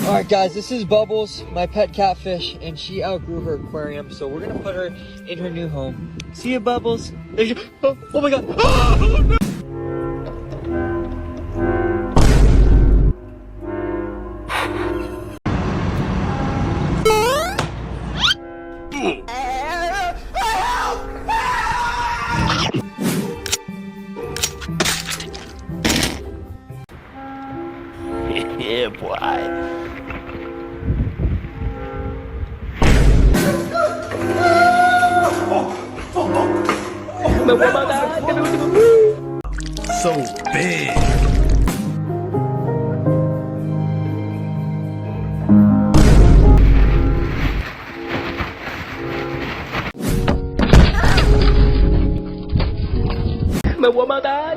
Alright guys, this is Bubbles, my pet catfish, and she outgrew her aquarium, so we're gonna put her in her new home. See you, Bubbles. There you go. Oh my god. Oh, no. Yeah, boy. So big. Mày qua bao ta?